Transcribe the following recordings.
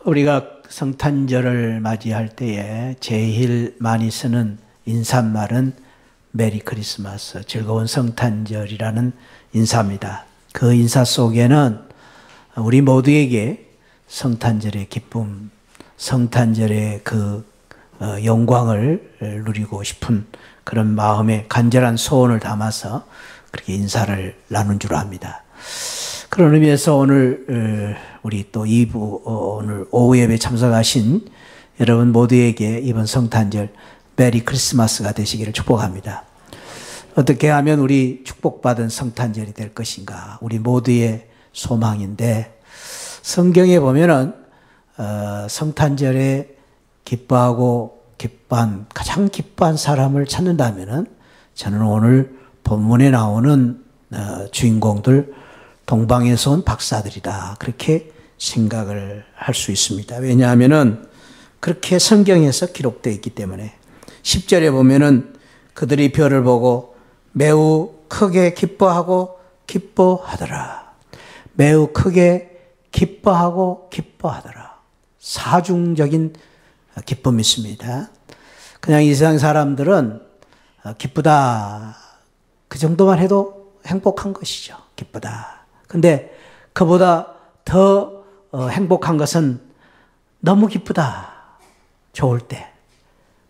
우리가 성탄절을 맞이할 때에 제일 많이 쓰는 인사말은 메리 크리스마스, 즐거운 성탄절이라는 인사입니다. 그 인사 속에는 우리 모두에게 성탄절의 기쁨, 성탄절의 그 영광을 누리고 싶은 그런 마음의 간절한 소원을 담아서 그렇게 인사를 나눈 줄 압니다. 그런 의미에서 오늘 우리 또 2부 오늘 오후 예배 참석하신 여러분 모두에게 이번 성탄절 메리 크리스마스가 되시기를 축복합니다. 어떻게 하면 우리 축복받은 성탄절이 될 것인가, 우리 모두의 소망인데, 성경에 보면은 성탄절에 기뻐하고 가장 기뻐한 사람을 찾는다면은 저는 오늘 본문에 나오는 주인공들, 동방에서 온 박사들이다, 그렇게 생각을 할 수 있습니다. 왜냐하면은 그렇게 성경에서 기록되어 있기 때문에. 10절에 보면은 그들이 별을 보고 매우 크게 기뻐하고 기뻐하더라. 매우 크게 기뻐하고 기뻐하더라. 사중적인 기쁨이 있습니다. 그냥 이 세상 사람들은 기쁘다, 그 정도만 해도 행복한 것이죠. 기쁘다. 근데 그보다 더 행복한 것은 너무 기쁘다, 좋을 때.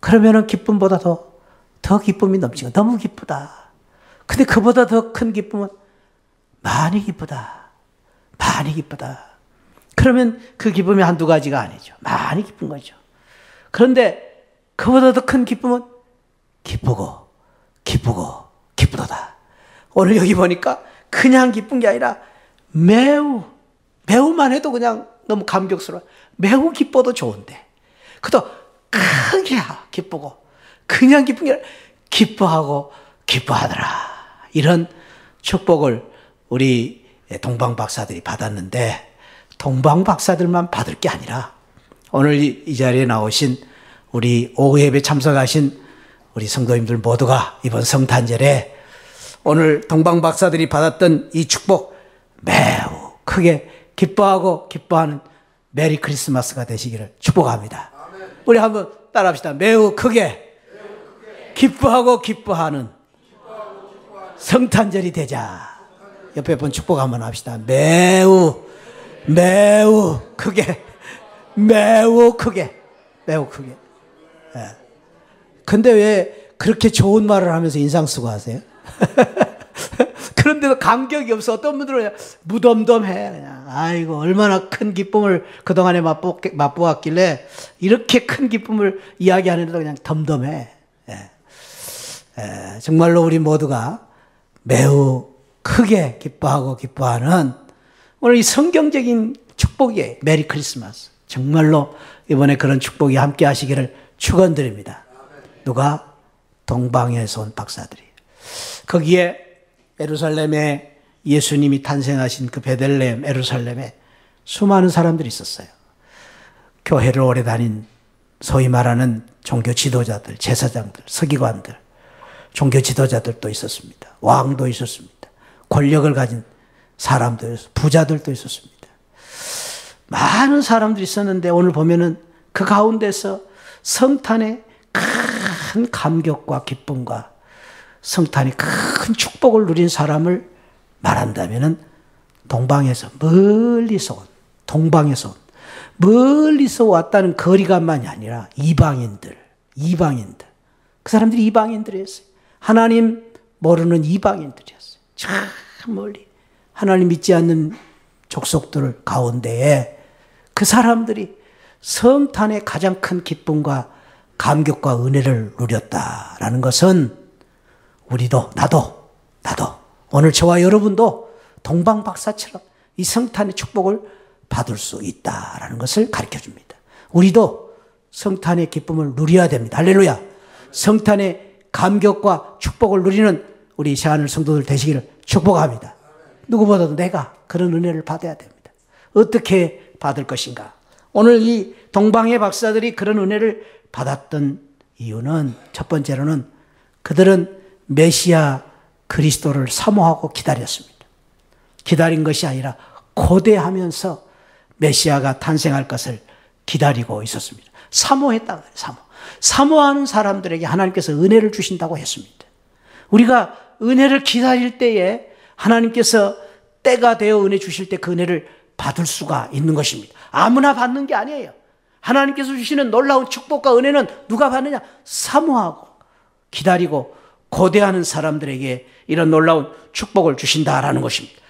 그러면은 기쁨보다 더 기쁨이 넘치고, 너무 기쁘다. 근데 그보다 더 큰 기쁨은 많이 기쁘다, 많이 기쁘다. 그러면 그 기쁨이 한두 가지가 아니죠. 많이 기쁜 거죠. 그런데 그보다 더 큰 기쁨은 기쁘고 기쁘도다. 오늘 여기 보니까 그냥 기쁜 게 아니라 매우만 해도 그냥 너무 감격스러워. 매우 기뻐도 좋은데 그도 크게 기쁘고, 그냥 기쁜 게 아니라 기뻐하고 기뻐하더라. 이런 축복을 우리 동방 박사들이 받았는데, 동방 박사들만 받을 게 아니라 오늘 이 자리에 나오신 우리 오후 예배 참석하신 우리 성도님들 모두가 이번 성탄절에 오늘 동방 박사들이 받았던 이 축복 매우 크게 기뻐하고 기뻐하는 메리 크리스마스가 되시기를 축복합니다. 아멘. 우리 한번 따라합시다. 매우 크게 기뻐하고 기뻐하는 성탄절이 되자. 옆에 분 축복 한번 합시다. 매우 크게 예. 근데 왜 그렇게 좋은 말을 하면서 인상 쓰고 하세요? 그런데도 감격이 없어. 어떤 분들은 그냥 무덤덤해. 그냥 아이고, 얼마나 큰 기쁨을 그동안에 맛보았길래 이렇게 큰 기쁨을 이야기하는데도 그냥 덤덤해. 정말로 우리 모두가 매우 크게 기뻐하고 기뻐하는 오늘 이 성경적인 축복이에요. 메리 크리스마스. 정말로 이번에 그런 축복이 함께 하시기를 축원드립니다. 누가? 동방에서 온 박사들이. 거기에 예루살렘에 예수님이 탄생하신 그 베들레헴 예루살렘에 수많은 사람들이 있었어요. 교회를 오래 다닌 소위 말하는 종교 지도자들, 제사장들, 서기관들, 종교 지도자들도 있었습니다. 왕도 있었습니다. 권력을 가진 사람들, 부자들도 있었습니다. 많은 사람들이 있었는데 오늘 보면은 그 가운데서 성탄의 큰 감격과 기쁨과 성탄의 큰 축복을 누린 사람을 말한다면은 동방에서 멀리서 왔다는 거리감만이 아니라 이방인들. 그 사람들이 이방인들이었어요. 하나님 모르는 이방인들이었어요. 참 멀리 하나님 믿지 않는 족속들 가운데에 그 사람들이 성탄의 가장 큰 기쁨과 감격과 은혜를 누렸다라는 것은 우리도, 나도 오늘 저와 여러분도 동방 박사처럼 이 성탄의 축복을 받을 수 있다라는 것을 가르쳐 줍니다. 우리도 성탄의 기쁨을 누려야 됩니다. 할렐루야. 성탄의 감격과 축복을 누리는 우리 새하늘 성도들 되시기를 축복합니다. 누구보다도 내가 그런 은혜를 받아야 됩니다. 어떻게 받을 것인가? 오늘 이 동방의 박사들이 그런 은혜를 받았던 이유는, 첫 번째로는 그들은 메시아 그리스도를 사모하고 기다렸습니다. 기다린 것이 아니라 고대하면서 메시아가 탄생할 것을 기다리고 있었습니다. 사모했다. 사모하는 사람들에게 하나님께서 은혜를 주신다고 했습니다. 우리가 은혜를 기다릴 때에 하나님께서 때가 되어 은혜 주실 때 그 은혜를 받을 수가 있는 것입니다. 아무나 받는 게 아니에요. 하나님께서 주시는 놀라운 축복과 은혜는 누가 받느냐? 사모하고 기다리고 고대하는 사람들에게 이런 놀라운 축복을 주신다라는 것입니다.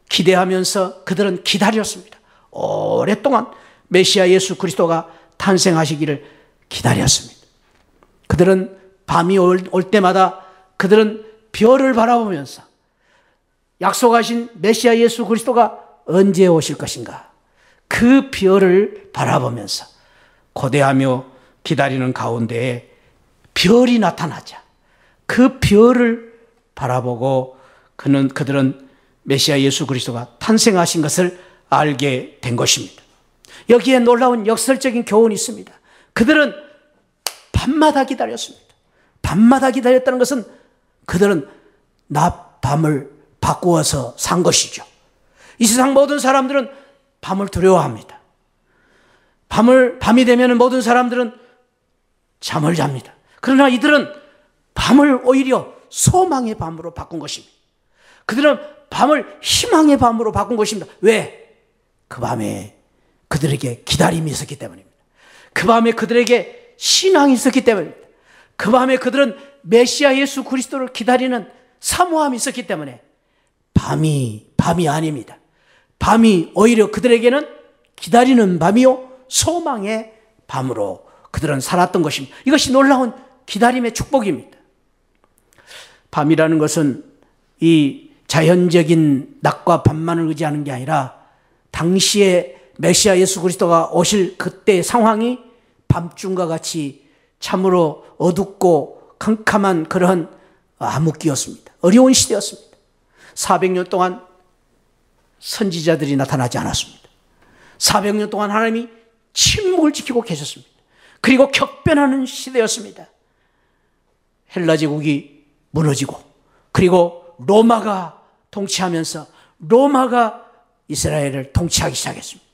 기대하면서 그들은 기다렸습니다. 오랫동안 메시아 예수 그리스도가 탄생하시기를 기다렸습니다. 그들은 밤이 올 때마다 그들은 별을 바라보면서 약속하신 메시아 예수 그리스도가 언제 오실 것인가, 그 별을 바라보면서 고대하며 기다리는 가운데에 별이 나타나자 그 별을 바라보고 그들은 메시아 예수 그리스도가 탄생하신 것을 알게 된 것입니다. 여기에 놀라운 역설적인 교훈이 있습니다. 그들은 밤마다 기다렸습니다. 밤마다 기다렸다는 것은 그들은 낮 밤을 바꾸어서 산 것이죠. 이 세상 모든 사람들은 밤을 두려워합니다. 밤이 되면 모든 사람들은 잠을 잡니다. 그러나 이들은 밤을 오히려 소망의 밤으로 바꾼 것입니다. 그들은 밤을 희망의 밤으로 바꾼 것입니다. 왜? 그 밤에 그들에게 기다림이 있었기 때문입니다. 그 밤에 그들에게 신앙이 있었기 때문입니다. 그 밤에 그들은 메시아 예수 그리스도를 기다리는 사모함이 있었기 때문에 밤이 아닙니다. 밤이 오히려 그들에게는 기다리는 밤이요 소망의 밤으로 그들은 살았던 것입니다. 이것이 놀라운 기다림의 축복입니다. 밤이라는 것은 이 자연적인 낮과 밤만을 의지하는 게 아니라 당시에 메시아 예수 그리스도가 오실 그때의 상황이 밤중과 같이 참으로 어둡고 캄캄한 그런 암흑기였습니다. 어려운 시대였습니다. 400년 동안 선지자들이 나타나지 않았습니다. 400년 동안 하나님이 침묵을 지키고 계셨습니다. 그리고 격변하는 시대였습니다. 헬라 제국이 무너지고 그리고 로마가 통치하면서 로마가 이스라엘을 통치하기 시작했습니다.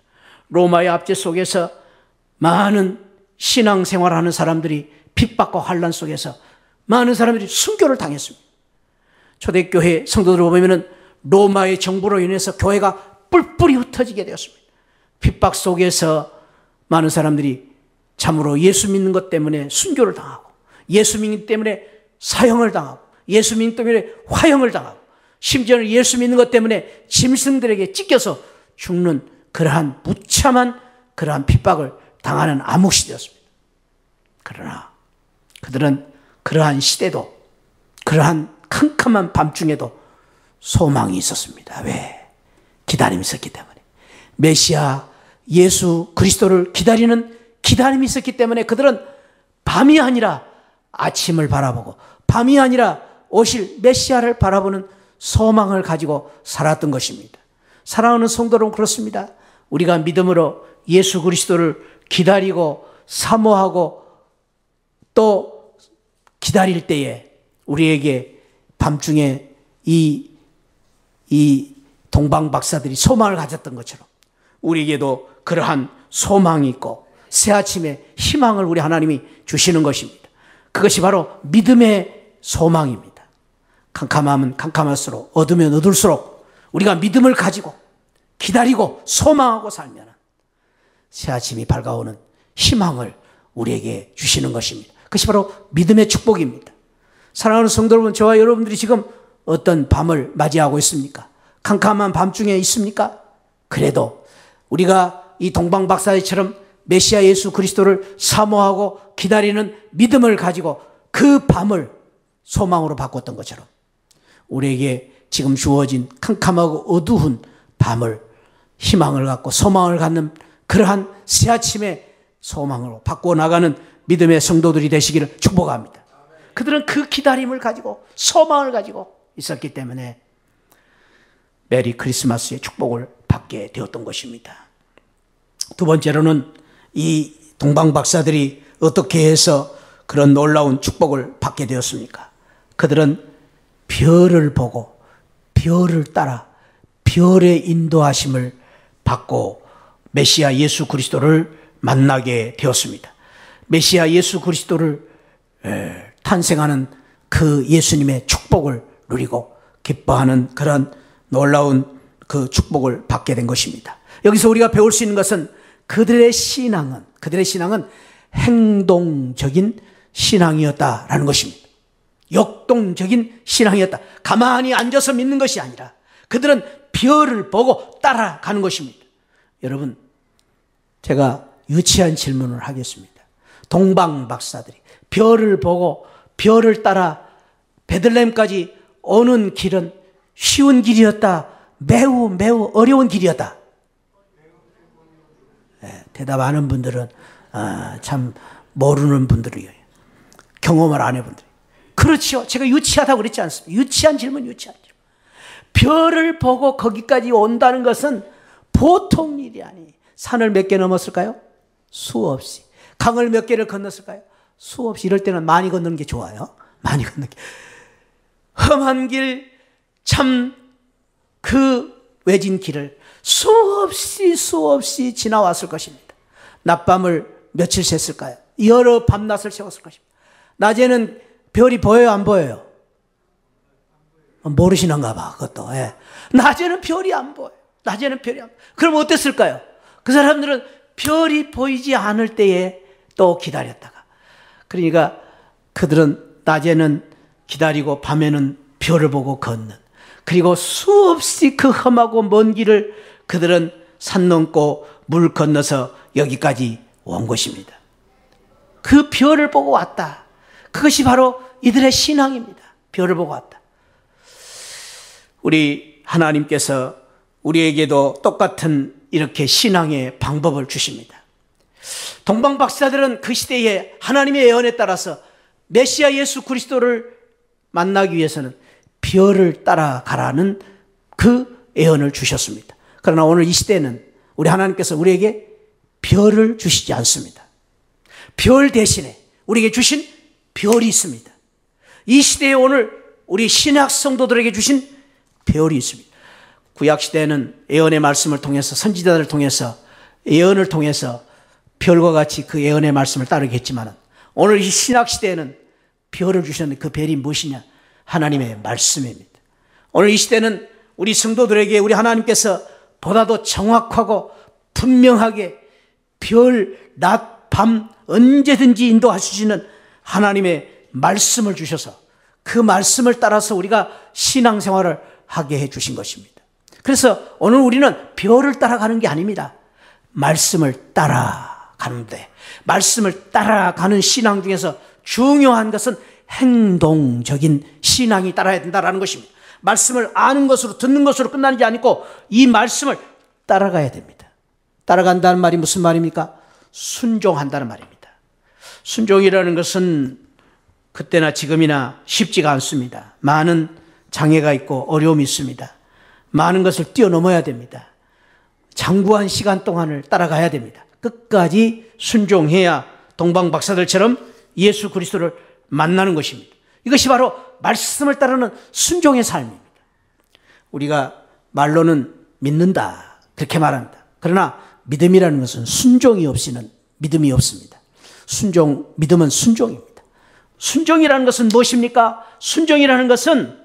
로마의 압제 속에서 많은 신앙생활하는 사람들이 핍박과 환난 속에서 많은 사람들이 순교를 당했습니다. 초대교회 성도들을 보면 로마의 정부로 인해서 교회가 뿔뿔이 흩어지게 되었습니다. 핍박 속에서 많은 사람들이 참으로 예수 믿는 것 때문에 순교를 당하고 예수 믿기 때문에 사형을 당하고 예수 믿기 때문에 화형을 당하고 심지어는 예수 믿는 것 때문에 짐승들에게 찢겨서 죽는 그러한 무참한 그러한 핍박을 당하는 암흑시대였습니다. 그러나 그들은 그러한 시대도 그러한 캄캄한 밤중에도 소망이 있었습니다. 왜? 기다림이 있었기 때문에. 메시아 예수 그리스도를 기다리는 기다림이 있었기 때문에 그들은 밤이 아니라 아침을 바라보고 밤이 아니라 오실 메시아를 바라보는 소망을 가지고 살았던 것입니다. 사랑하는 성도 여러분, 그렇습니다. 우리가 믿음으로 예수 그리스도를 기다리고 사모하고 또 기다릴 때에 우리에게 밤중에 이 동방 박사들이 소망을 가졌던 것처럼 우리에게도 그러한 소망이 있고 새아침에 희망을 우리 하나님이 주시는 것입니다. 그것이 바로 믿음의 소망입니다. 캄캄하면 캄캄할수록 어두면 어둘수록 우리가 믿음을 가지고 기다리고 소망하고 살면 새아침이 밝아오는 희망을 우리에게 주시는 것입니다. 그것이 바로 믿음의 축복입니다. 사랑하는 성도 여러분, 저와 여러분들이 지금 어떤 밤을 맞이하고 있습니까? 캄캄한 밤중에 있습니까? 그래도 우리가 이 동방박사들처럼 메시아 예수 그리스도를 사모하고 기다리는 믿음을 가지고 그 밤을 소망으로 바꿨던 것처럼 우리에게 지금 주어진 캄캄하고 어두운 밤을 희망을 갖고 소망을 갖는 그러한 새아침의 소망으로 바꾸어 나가는 믿음의 성도들이 되시기를 축복합니다. 그들은 그 기다림을 가지고 소망을 가지고 있었기 때문에 메리 크리스마스의 축복을 받게 되었던 것입니다. 두 번째로는 이 동방박사들이 어떻게 해서 그런 놀라운 축복을 받게 되었습니까? 그들은 별을 보고 별을 따라 별의 인도하심을 받고 메시아 예수 그리스도를 만나게 되었습니다. 메시아 예수 그리스도를 탄생하는 그 예수님의 축복을 누리고 기뻐하는 그런 놀라운 그 축복을 받게 된 것입니다. 여기서 우리가 배울 수 있는 것은 그들의 신앙은 행동적인 신앙이었다라는 것입니다. 역동적인 신앙이었다. 가만히 앉아서 믿는 것이 아니라 그들은 별을 보고 따라가는 것입니다. 여러분, 제가 유치한 질문을 하겠습니다. 동방 박사들이 별을 보고 별을 따라 베들레헴까지 오는 길은 쉬운 길이었다, 매우 어려운 길이었다. 대답하는 분들은 참 모르는 분들이에요. 경험을 안 해본 분들이. 그렇죠. 제가 유치하다고 그랬지 않습니까? 유치한 질문. 별을 보고 거기까지 온다는 것은 보통 일이 아니에요. 산을 몇 개 넘었을까요? 수없이. 강을 몇 개를 건넜을까요? 수없이. 이럴 때는 많이 건너는 게 좋아요. 많이 건너는 게. 험한 길, 참 그 외진 길을 수없이 지나왔을 것입니다. 낮밤을 며칠 샜을까요? 여러 밤낮을 세웠을 것입니다. 낮에는 별이 보여요, 안 보여요? 모르시는가 봐, 그것도. 낮에는 별이 안 보여요. 그럼 어땠을까요? 그 사람들은 별이 보이지 않을 때에 또 기다렸다가. 그러니까 그들은 낮에는 기다리고 밤에는 별을 보고 걷는. 그리고 수없이 그 험하고 먼 길을 그들은 산 넘고 물 건너서 여기까지 온 것입니다. 그 별을 보고 왔다. 그것이 바로 이들의 신앙입니다. 별을 보고 왔다. 우리 하나님께서 우리에게도 똑같은 이렇게 신앙의 방법을 주십니다. 동방 박사들은 그 시대에 하나님의 예언에 따라서 메시아 예수 그리스도를 만나기 위해서는 별을 따라가라는 그 예언을 주셨습니다. 그러나 오늘 이 시대는 우리 하나님께서 우리에게 별을 주시지 않습니다. 별 대신에 우리에게 주신 별이 있습니다. 이 시대에 오늘 우리 신약 성도들에게 주신 별이 있습니다. 구약시대에는 예언의 말씀을 통해서 선지자들을 통해서 예언을 통해서 별과 같이 그 예언의 말씀을 따르게 했지만 오늘 이 신약시대에는 별을 주셨는데 그 별이 무엇이냐? 하나님의 말씀입니다. 오늘 이 시대는 우리 성도들에게 우리 하나님께서 보다도 정확하고 분명하게 별, 낮, 밤 언제든지 인도하시는 하나님의 말씀을 주셔서 그 말씀을 따라서 우리가 신앙생활을 하게 해주신 것입니다. 그래서 오늘 우리는 별을 따라가는 게 아닙니다. 말씀을 따라가는데 말씀을 따라가는 신앙 중에서 중요한 것은 행동적인 신앙이 따라야 된다는 것입니다. 말씀을 아는 것으로 듣는 것으로 끝나는 게 아니고 이 말씀을 따라가야 됩니다. 따라간다는 말이 무슨 말입니까? 순종한다는 말입니다. 순종이라는 것은 그때나 지금이나 쉽지가 않습니다. 많은 장애가 있고 어려움이 있습니다. 많은 것을 뛰어넘어야 됩니다. 장구한 시간 동안을 따라가야 됩니다. 끝까지 순종해야 동방 박사들처럼 예수 그리스도를 만나는 것입니다. 이것이 바로 말씀을 따르는 순종의 삶입니다. 우리가 말로는 믿는다 그렇게 말합니다. 그러나 믿음이라는 것은 순종이 없이는 믿음이 없습니다. 믿음은 순종입니다. 순종이라는 것은 무엇입니까? 순종이라는 것은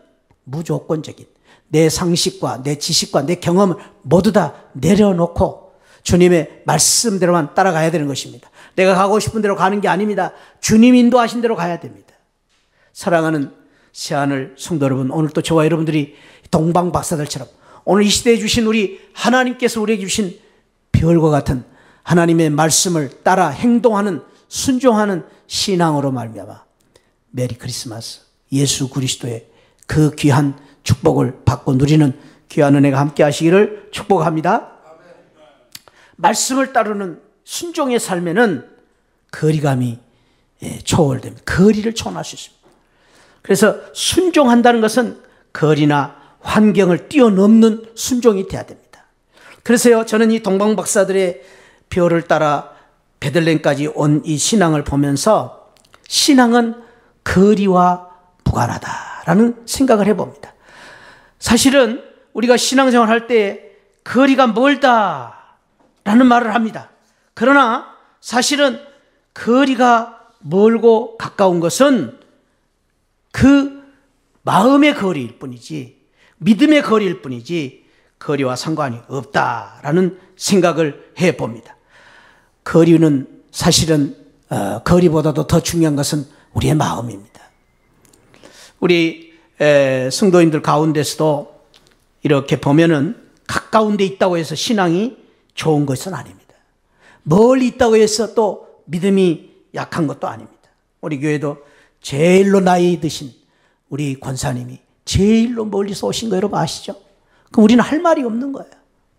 무조건적인 내 상식과 내 지식과 내 경험을 모두 다 내려놓고 주님의 말씀대로만 따라가야 되는 것입니다. 내가 가고 싶은 대로 가는 게 아닙니다. 주님 인도하신 대로 가야 됩니다. 사랑하는 새하늘 성도 여러분, 오늘 또 저와 여러분들이 동방 박사들처럼 오늘 이 시대에 주신 우리 하나님께서 우리에게 주신 별과 같은 하나님의 말씀을 따라 행동하는 순종하는 신앙으로 말미암아 메리 크리스마스 예수 그리스도의 그 귀한 축복을 받고 누리는 귀한 은혜가 함께 하시기를 축복합니다. 말씀을 따르는 순종의 삶에는 거리감이 초월됩니다. 거리를 초월할 수 있습니다. 그래서 순종한다는 것은 거리나 환경을 뛰어넘는 순종이 돼야 됩니다. 그래서요, 저는 이 동방 박사들의 별을 따라 베들레헴까지 온 이 신앙을 보면서 신앙은 거리와 무관하다라는 생각을 해봅니다. 사실은 우리가 신앙생활 할 때 거리가 멀다라는 말을 합니다. 그러나 사실은 거리가 멀고 가까운 것은 그 마음의 거리일 뿐이지, 믿음의 거리일 뿐이지 거리와 상관이 없다라는 생각을 해봅니다. 거리는 사실은 거리보다도 더 중요한 것은 우리의 마음입니다. 우리 성도인들 가운데서도 이렇게 보면은 가까운 데 있다고 해서 신앙이 좋은 것은 아닙니다. 멀리 있다고 해서 또 믿음이 약한 것도 아닙니다. 우리 교회도 제일로 나이 드신 우리 권사님이 제일로 멀리서 오신 거 여러분 아시죠? 그럼 우리는 할 말이 없는 거예요.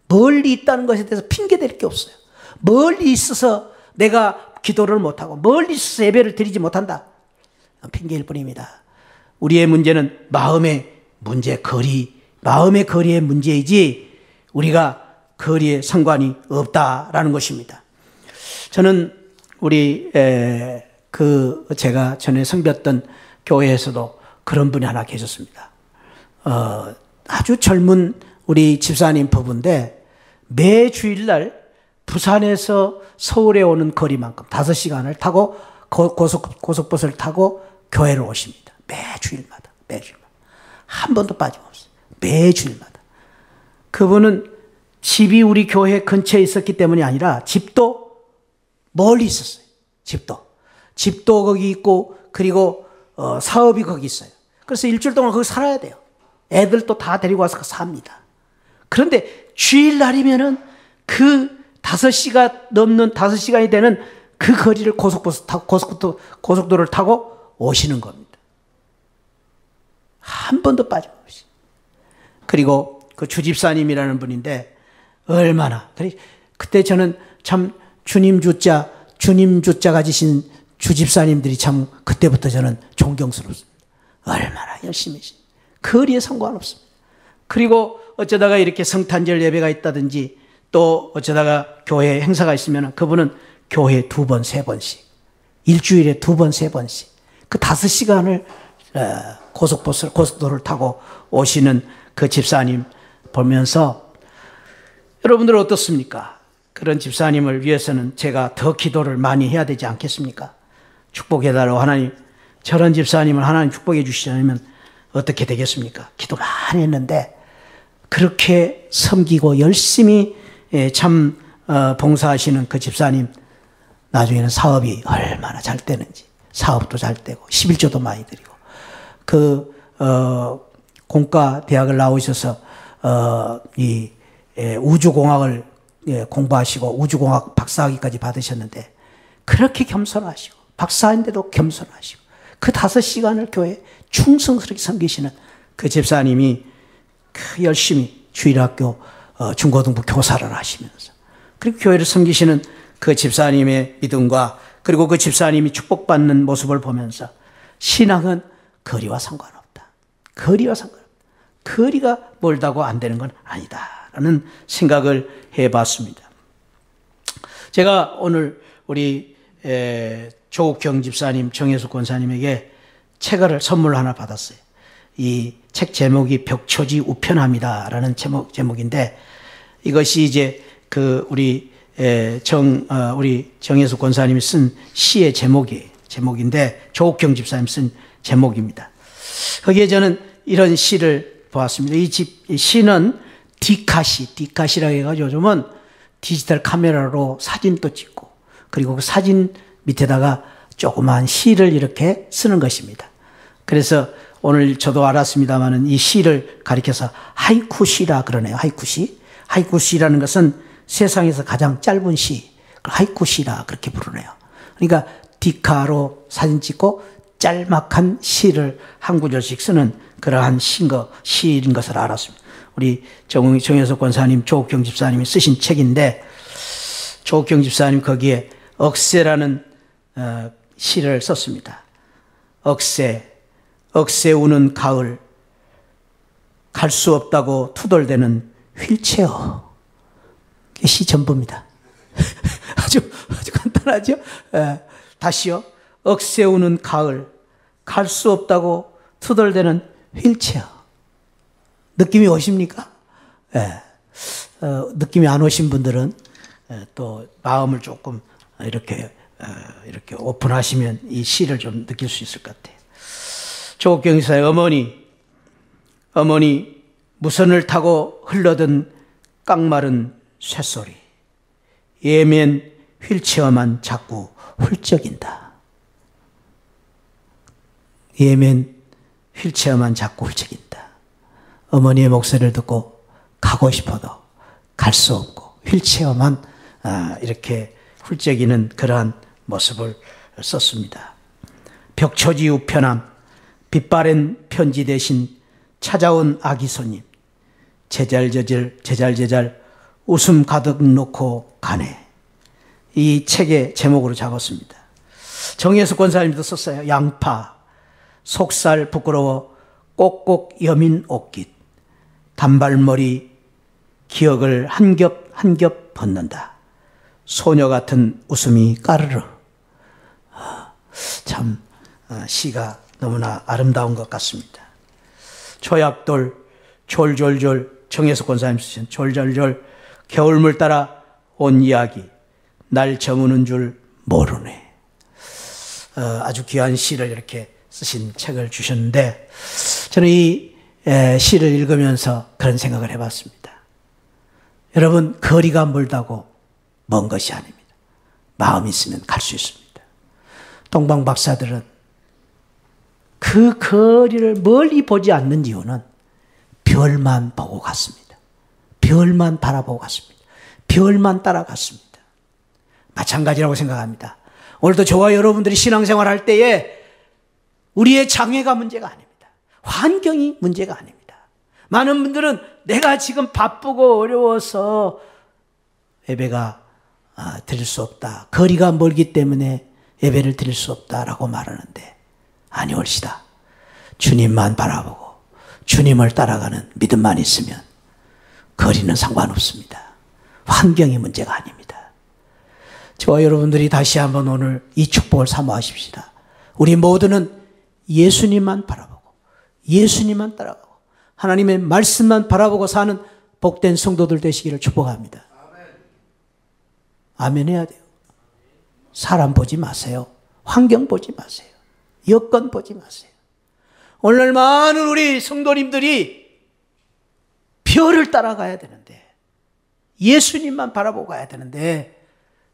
멀리 있다는 것에 대해서 핑계댈 게 없어요. 멀리 있어서 내가 기도를 못하고 멀리 있어서 예배를 드리지 못한다, 핑계일 뿐입니다. 우리의 문제는 마음의 문제, 마음의 거리의 문제이지 우리가 거리에 상관이 없다라는 것입니다. 저는 우리 제가 전에 섬겼던 교회에서도 그런 분이 하나 계셨습니다. 아주 젊은 우리 집사님 부부인데 매 주일날 부산에서 서울에 오는 거리만큼 5시간을 타고 고속버스를 타고 교회를 오십니다. 매 주일마다. 한 번도 빠짐없어요. 매 주일마다. 그분은 집이 우리 교회 근처에 있었기 때문이 아니라 집도 멀리 있었어요. 집도 거기 있고, 그리고 사업이 거기 있어요. 그래서 일주일 동안 거기 살아야 돼요. 애들도 다 데리고 와서 삽니다. 그런데 주일날이면은 그 5시간이 되는 그 거리를 고속버스 타고 고속도로를 타고 오시는 겁니다. 한 번도 빠짐없이. 그리고 그 주집사님이라는 분인데 얼마나, 그때 저는 참 주님 주자 가지신 주집사님들이 참 그때부터 저는 존경스럽습니다. 얼마나 열심히 하신, 거리에 상관없습니다. 그리고 어쩌다가 이렇게 성탄절 예배가 있다든지 또 어쩌다가 교회 행사가 있으면 그분은 교회에 2번, 3번씩, 일주일에 2번, 3번씩 그 5시간을 고속도로를 타고 오시는 그 집사님 보면서 여러분들은 어떻습니까? 그런 집사님을 위해서는 제가 더 기도를 많이 해야 되지 않겠습니까? 축복해달라고 하나님, 저런 집사님을 하나님 축복해 주시지 않으면 어떻게 되겠습니까? 기도 많이 했는데 그렇게 섬기고 열심히 참 봉사하시는 그 집사님, 나중에는 사업이 얼마나 잘 되는지, 사업도 잘 되고 11조도 많이 드리고, 공과 대학을 나오셔서 이 우주공학을 공부하시고 우주공학 박사학위까지 받으셨는데 그렇게 겸손하시고, 박사인데도 겸손하시고 그 5시간을 교회에 충성스럽게 섬기시는 그 집사님이 열심히 주일학교 중고등부 교사를 하시면서, 그리고 교회를 섬기시는 그 집사님의 믿음과 그리고 그 집사님이 축복받는 모습을 보면서 신앙은 거리와 상관없다. 거리가 멀다고 안 되는 건 아니다라는 생각을 해봤습니다. 제가 오늘 우리 조옥경 집사님, 정혜숙 권사님에게 책을 선물 하나 받았어요. 이 책 제목이 벽초지 우편함이다라는 제목인데, 이것이 이제 우리 정혜숙 권사님이 쓴 시의 제목인데 조옥경 집사님 쓴 제목입니다. 거기에 저는 이런 시를 보았습니다. 이 시는 디카시라고 해가지고 요즘은 디지털 카메라로 사진도 찍고, 그리고 그 사진 밑에다가 조그만 시를 이렇게 쓰는 것입니다. 그래서 오늘 저도 알았습니다마는 이 시를 가리켜서 하이쿠시라 그러네요. 하이쿠시라는 것은 세상에서 가장 짧은 시, 하이쿠시라 그렇게 부르네요. 그러니까 디카로 사진 찍고 짤막한 시를 한 구절씩 쓰는 그러한 시인 것을 알았습니다. 우리 정혜석 권사님, 조옥경 집사님이 쓰신 책인데, 조옥경 집사님 거기에 억새라는 시를 썼습니다. 억새 우는 가을, 갈 수 없다고 투덜대는 휠체어. 이게 시 전부입니다. 아주 간단하죠? 다시요. 억새 우는 가을, 갈 수 없다고 투덜대는 휠체어. 느낌이 오십니까? 느낌이 안 오신 분들은 또 마음을 조금 이렇게 오픈하시면 이 시를 좀 느낄 수 있을 것 같아요. 조국경사의 어머니 무선을 타고 흘러든 깡마른 쇳소리, 예면 휠체어만 자꾸 훌쩍인다. 예면 휠체어만 자꾸 훌쩍인다. 어머니의 목소리를 듣고 가고 싶어도 갈 수 없고 휠체어만 이렇게 훌쩍이는 그러한 모습을 썼습니다. 벽초지 우편함, 빛바랜 편지 대신 찾아온 아기 손님, 제잘제잘 웃음 가득 놓고 가네. 이 책의 제목으로 잡았습니다. 정예수 권사님도 썼어요. 양파, 속살 부끄러워 꼭꼭 여민 옷깃, 단발머리 기억을 한 겹 벗는다. 소녀 같은 웃음이 까르르. 참 시가 너무나 아름다운 것 같습니다. 초약돌 졸졸졸, 정예수 권사님 쓰신 졸졸졸 겨울물 따라 온 이야기, 날 저무는 줄 모르네. 아주 귀한 시를 이렇게 쓰신 책을 주셨는데, 저는 이 시를 읽으면서 그런 생각을 해봤습니다. 여러분, 거리가 멀다고 먼 것이 아닙니다. 마음이 있으면 갈 수 있습니다. 동방 박사들은 그 거리를 멀리 보지 않는 이유는 별만 보고 갔습니다. 별만 바라보고 갔습니다. 별만 따라갔습니다. 마찬가지라고 생각합니다. 오늘도 저와 여러분들이 신앙생활 할 때에 우리의 장애가 문제가 아닙니다. 환경이 문제가 아닙니다. 많은 분들은 내가 지금 바쁘고 어려워서 예배가 드릴 수 없다. 거리가 멀기 때문에 예배를 드릴 수 없다라고 말하는데, 아니올시다. 주님만 바라보고 주님을 따라가는 믿음만 있으면 거리는 상관없습니다. 환경이 문제가 아닙니다. 저와 여러분들이 다시 한번 오늘 이 축복을 사모하십시다. 우리 모두는 예수님만 바라보고 예수님만 따라가고 하나님의 말씀만 바라보고 사는 복된 성도들 되시기를 축복합니다. 아멘 해야 돼요. 사람 보지 마세요. 환경 보지 마세요. 여건 보지 마세요. 오늘날 많은 우리 성도님들이 별을 따라가야 되는데, 예수님만 바라보고 가야 되는데,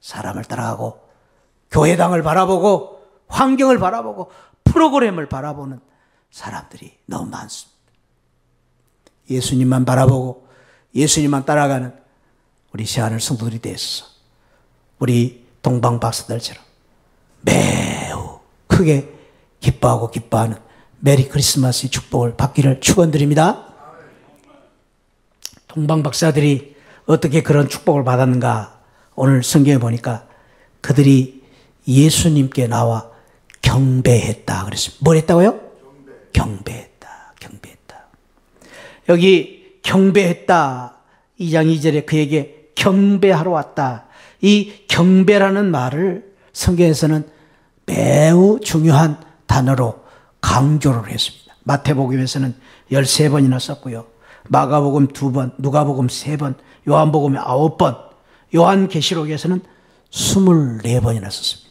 사람을 따라가고 교회당을 바라보고 환경을 바라보고 프로그램을 바라보는 사람들이 너무 많습니다. 예수님만 바라보고 예수님만 따라가는 우리 시아는 성도들이 되어서 우리 동방 박사들처럼 매우 크게 기뻐하고 기뻐하는 메리 크리스마스의 축복을 받기를 축원드립니다. 동방 박사들이 어떻게 그런 축복을 받았는가? 오늘 성경에 보니까 그들이 예수님께 나와 경배했다 그랬습니다. 뭘 했다고요? 경배했다. 여기 경배했다 2장 2절에 그에게 경배하러 왔다. 이 경배라는 말을 성경에서는 매우 중요한 단어로 강조를 했습니다. 마태복음에서는 13번이나 썼고요. 마가복음 2번, 누가복음 3번, 요한복음 9번, 요한계시록에서는 24번이나 썼습니다.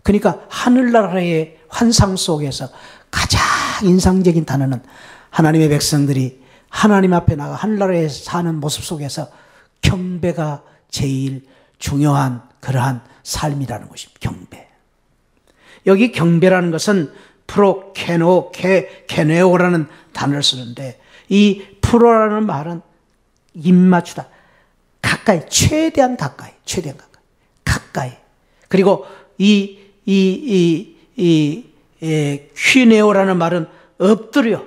그러니까 하늘나라의 환상 속에서 가장 인상적인 단어는 하나님의 백성들이 하나님 앞에 나가 하늘나라에 사는 모습 속에서 경배가 제일 중요한 그러한 삶이라는 것입니다. 경배. 여기 경배라는 것은 케네오라는 단어를 쓰는데, 이 프로라는 말은 입맞추다. 가까이, 최대한 가까이. 그리고 퀴네오라는 말은 엎드려.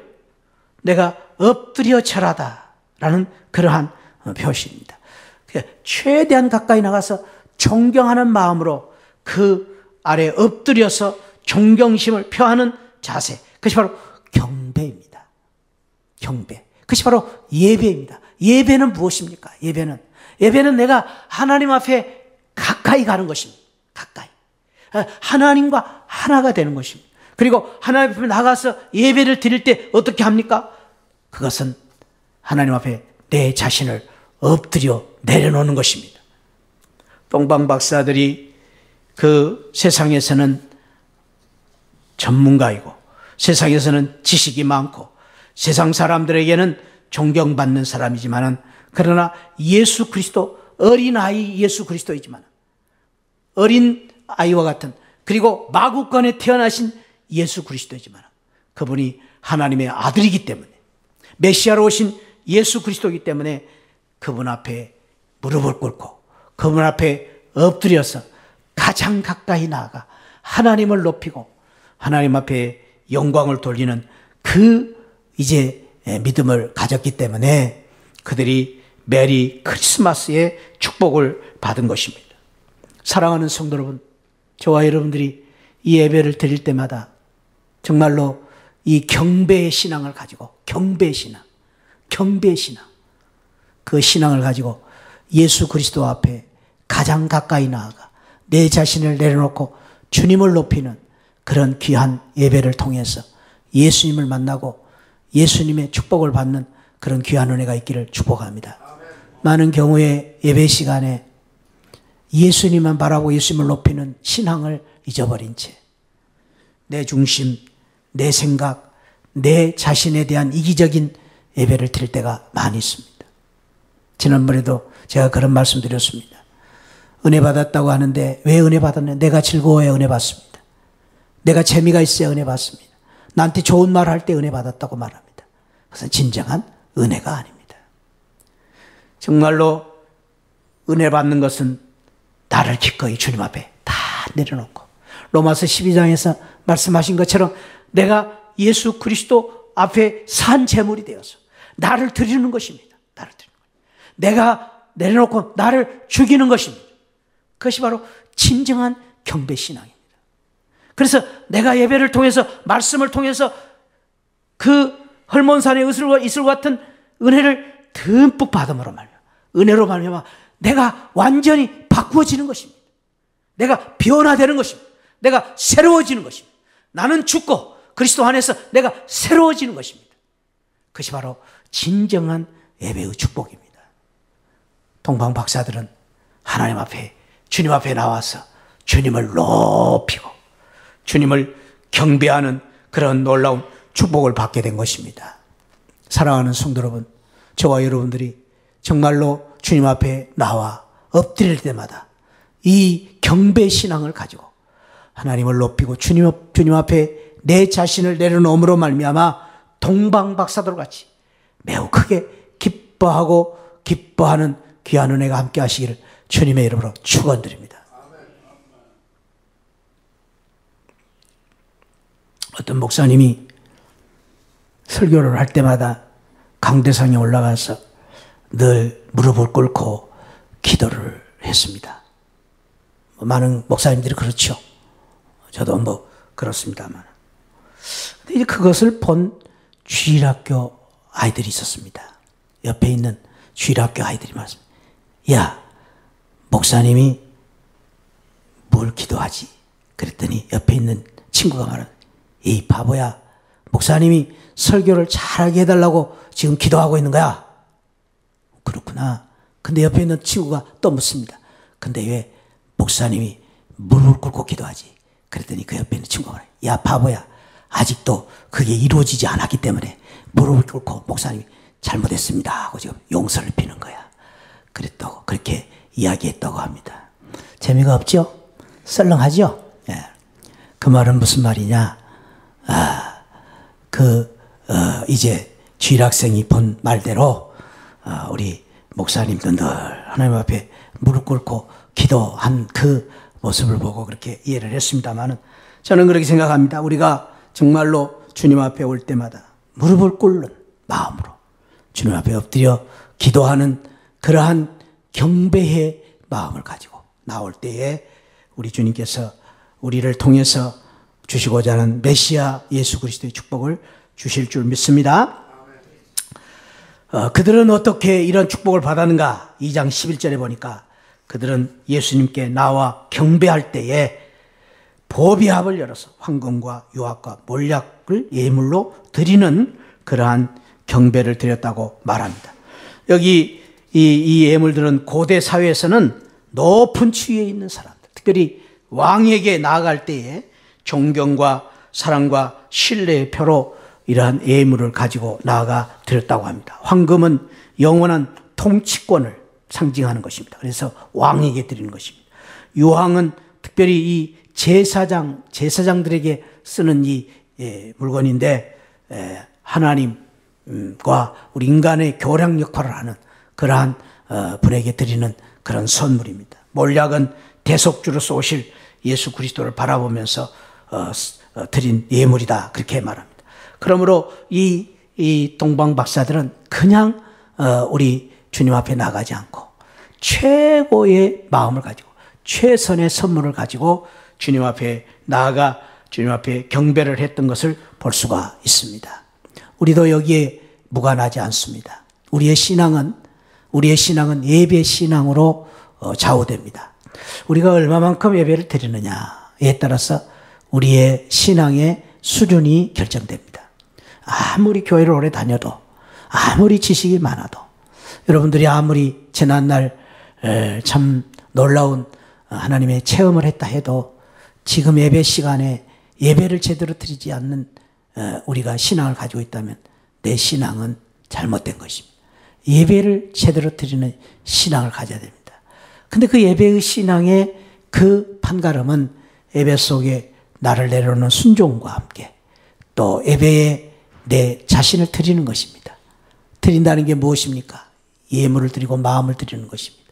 내가 엎드려 절하다라는 그러한 표시입니다. 최대한 가까이 나가서 존경하는 마음으로 그 아래 엎드려서 존경심을 표하는 자세. 그것이 바로 경배입니다. 경배. 그것이 바로 예배입니다. 예배는 무엇입니까? 예배는 내가 하나님 앞에 가까이 가는 것입니다. 가까이. 하나님과 하나가 되는 것입니다. 그리고 하나님 앞에 나가서 예배를 드릴 때 어떻게 합니까? 그것은 하나님 앞에 내 자신을 엎드려 내려놓는 것입니다. 동방 박사들이 그 세상에서는 전문가이고 세상에서는 지식이 많고 세상 사람들에게는 존경받는 사람이지만은 그러나 예수 그리스도 어린아이 예수 그리스도이지만 어린 아이와 같은 그리고 마구간에 태어나신 예수 그리스도이지만 그분이 하나님의 아들이기 때문에 메시아로 오신 예수 그리스도이기 때문에 그분 앞에 무릎을 꿇고 그분 앞에 엎드려서 가장 가까이 나아가 하나님을 높이고 하나님 앞에 영광을 돌리는 그 이제 믿음을 가졌기 때문에 그들이 메리 크리스마스의 축복을 받은 것입니다. 사랑하는 성도 여러분, 저와 여러분들이 이 예배를 드릴 때마다 정말로 이 경배의 신앙을 가지고 경배의 신앙 그 신앙을 가지고 예수 그리스도 앞에 가장 가까이 나아가 내 자신을 내려놓고 주님을 높이는 그런 귀한 예배를 통해서 예수님을 만나고 예수님의 축복을 받는 그런 귀한 은혜가 있기를 축복합니다. 많은 경우에 예배 시간에 예수님만 바라고 예수님을 높이는 신앙을 잊어버린 채 내 중심, 내 생각, 내 자신에 대한 이기적인 예배를 드릴 때가 많이 있습니다. 지난번에도 제가 그런 말씀 드렸습니다. 은혜 받았다고 하는데 왜 은혜 받았냐? 내가 즐거워야 은혜 받습니다. 내가 재미가 있어야 은혜 받습니다. 나한테 좋은 말 할 때 은혜 받았다고 말합니다. 그것은 진정한 은혜가 아닙니다. 정말로 은혜 받는 것은 나를 기꺼이 주님 앞에 다 내려놓고 로마서 12장에서 말씀하신 것처럼 내가 예수 그리스도 앞에 산 제물이 되어서 나를 드리는 것입니다. 나를 드리는 것입니다. 내가 내려놓고 나를 죽이는 것입니다. 그것이 바로 진정한 경배 신앙입니다. 그래서 내가 예배를 통해서 말씀을 통해서 그 헐몬산의 이슬과 같은 은혜를 듬뿍 받음으로 말미암아 은혜로 말미암아 내가 완전히 바꾸어지는 것입니다. 내가 변화되는 것입니다. 내가 새로워지는 것입니다. 나는 죽고 그리스도 안에서 내가 새로워지는 것입니다. 그것이 바로 진정한 예배의 축복입니다. 동방 박사들은 하나님 앞에 주님 앞에 나와서 주님을 높이고 주님을 경배하는 그런 놀라운 축복을 받게 된 것입니다. 사랑하는 성도 여러분, 저와 여러분들이 정말로 주님 앞에 나와 엎드릴 때마다 이 경배 신앙을 가지고 하나님을 높이고 주님 앞에 내 자신을 내려놓음으로 말미암아 동방 박사들 같이 매우 크게 기뻐하는 귀한 은혜가 함께 하시기를 주님의 이름으로 축원드립니다. 어떤 목사님이 설교를 할 때마다 강대상에 올라가서 늘 무릎을 꿇고 기도를 했습니다. 많은 목사님들이 그렇죠. 저도 뭐 그렇습니다만. 근데 이제 그것을 본 주일학교 아이들이 있었습니다. 옆에 있는 주일학교 아이들이 말했습니다. 야, 목사님이 뭘 기도하지? 그랬더니 옆에 있는 친구가 말하는 이 바보야, 목사님이 설교를 잘하게 해달라고 지금 기도하고 있는 거야. 그렇구나. 근데 옆에 있는 친구가 또 묻습니다. 근데 왜 목사님이 무릎을 꿇고 기도하지? 그랬더니 그 옆에 있는 친구가 말해요. 야, 바보야, 아직도 그게 이루어지지 않았기 때문에 무릎을 꿇고 목사님이 잘못했습니다 하고 지금 용서를 비는 거야. 그랬다고, 그렇게 이야기했다고 합니다. 재미가 없죠? 썰렁하죠? 예. 그 말은 무슨 말이냐? 이제 주일학생이 본 말대로 우리 목사님도 늘 하나님 앞에 무릎 꿇고 기도한 그 모습을 보고 그렇게 이해를 했습니다만은 저는 그렇게 생각합니다. 우리가 정말로 주님 앞에 올 때마다 무릎을 꿇는 마음으로 주님 앞에 엎드려 기도하는 그러한 경배의 마음을 가지고 나올 때에 우리 주님께서 우리를 통해서 주시고자 하는 메시아 예수 그리스도의 축복을 주실 줄 믿습니다. 그들은 어떻게 이런 축복을 받았는가? 2장 11절에 보니까 그들은 예수님께 나와 경배할 때에 보비합을 열어서 황금과 유압과 몰약을 예물로 드리는 그러한 경배를 드렸다고 말합니다. 여기 이 예물들은 고대 사회에서는 높은 지위에 있는 사람들, 특별히 왕에게 나아갈 때에 존경과 사랑과 신뢰의 표로 이러한 예물을 가지고 나아가 드렸다고 합니다. 황금은 영원한 통치권을 상징하는 것입니다. 그래서 왕에게 드리는 것입니다. 유황은 특별히 이 제사장들에게 쓰는 이 물건인데 하나님과 우리 인간의 교량 역할을 하는 그러한 분에게 드리는 그런 선물입니다. 몰약은 대속주로서 오실 예수 그리스도를 바라보면서 드린 예물이다, 그렇게 말합니다. 그러므로 이 동방 박사들은 그냥 우리 주님 앞에 나가지 않고 최고의 마음을 가지고 최선의 선물을 가지고 주님 앞에 나아가 주님 앞에 경배를 했던 것을 볼 수가 있습니다. 우리도 여기에 무관하지 않습니다. 우리의 신앙은 예배 신앙으로 좌우됩니다. 우리가 얼마만큼 예배를 드리느냐에 따라서 우리의 신앙의 수준이 결정됩니다. 아무리 교회를 오래 다녀도, 아무리 지식이 많아도, 여러분들이 아무리 지난날 참 놀라운 하나님의 체험을 했다 해도 지금 예배 시간에 예배를 제대로 드리지 않는 우리가 신앙을 가지고 있다면 내 신앙은 잘못된 것입니다. 예배를 제대로 드리는 신앙을 가져야 됩니다. 근데 그 예배의 신앙의 그 판가름은 예배 속에 나를 내려놓는 순종과 함께 또 예배에 내 자신을 드리는 것입니다. 드린다는 게 무엇입니까? 예물을 드리고 마음을 드리는 것입니다.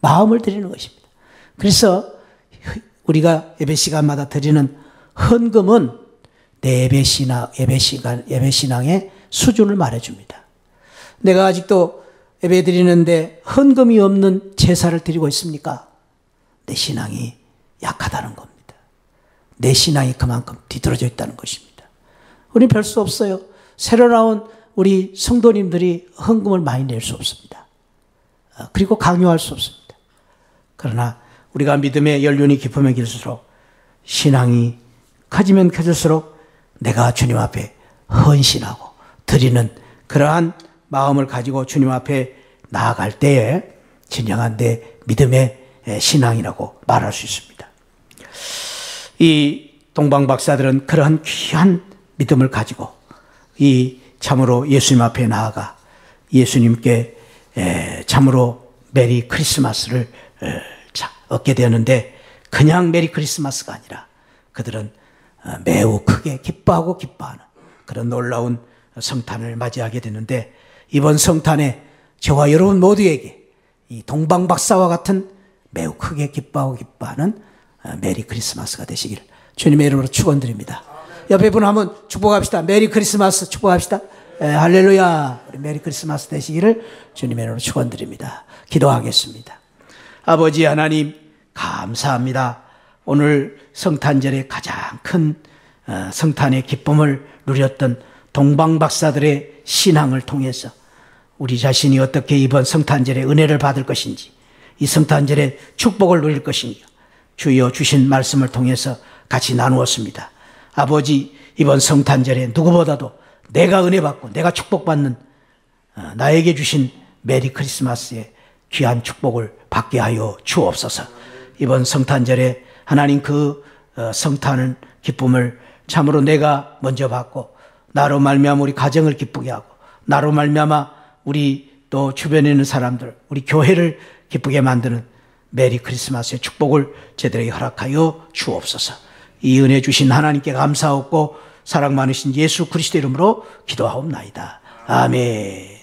마음을 드리는 것입니다. 그래서 우리가 예배 시간마다 드리는 헌금은 내 예배 신앙의 수준을 말해줍니다. 내가 아직도 예배 드리는데 헌금이 없는 제사를 드리고 있습니까? 내 신앙이 약하다는 겁니다. 내 신앙이 그만큼 뒤떨어져 있다는 것입니다. 우리는 별 수 없어요. 새로 나온 우리 성도님들이 헌금을 많이 낼 수 없습니다. 그리고 강요할 수 없습니다. 그러나 우리가 믿음의 연륜이 깊으면 길수록 신앙이 커지면 커질수록 내가 주님 앞에 헌신하고 드리는 그러한 마음을 가지고 주님 앞에 나아갈 때에 진정한 내 믿음의 신앙이라고 말할 수 있습니다. 이 동방 박사들은 그러한 귀한 믿음을 가지고 이 참으로 예수님 앞에 나아가 예수님께 참으로 메리 크리스마스를 얻게 되었는데 그냥 메리 크리스마스가 아니라 그들은 매우 크게 기뻐하고 기뻐하는 그런 놀라운 성탄을 맞이하게 되는데 이번 성탄에 저와 여러분 모두에게 이 동방 박사와 같은 매우 크게 기뻐하고 기뻐하는 메리 크리스마스가 되시기를 주님의 이름으로 축원드립니다. 옆에 분 한번 축복합시다. 메리 크리스마스 축복합시다. 할렐루야. 메리 크리스마스 되시기를 주님의 이름으로 축원드립니다. 기도하겠습니다. 아버지 하나님 감사합니다. 오늘 성탄절에 가장 큰 성탄의 기쁨을 누렸던 동방 박사들의 신앙을 통해서 우리 자신이 어떻게 이번 성탄절에 은혜를 받을 것인지 이 성탄절에 축복을 누릴 것인지 주여 주신 말씀을 통해서 같이 나누었습니다. 아버지 이번 성탄절에 누구보다도 내가 은혜 받고 내가 축복받는 나에게 주신 메리 크리스마스의 귀한 축복을 받게 하여 주옵소서. 이번 성탄절에 하나님 그 성탄의 기쁨을 참으로 내가 먼저 받고 나로 말미암아 우리 가정을 기쁘게 하고 나로 말미암아 우리 또 주변에 있는 사람들 우리 교회를 기쁘게 만드는 메리 크리스마스의 축복을 저들에게 허락하여 주옵소서. 이 은혜 주신 하나님께 감사하고 사랑 많으신 예수 그리스도 이름으로 기도하옵나이다. 아멘.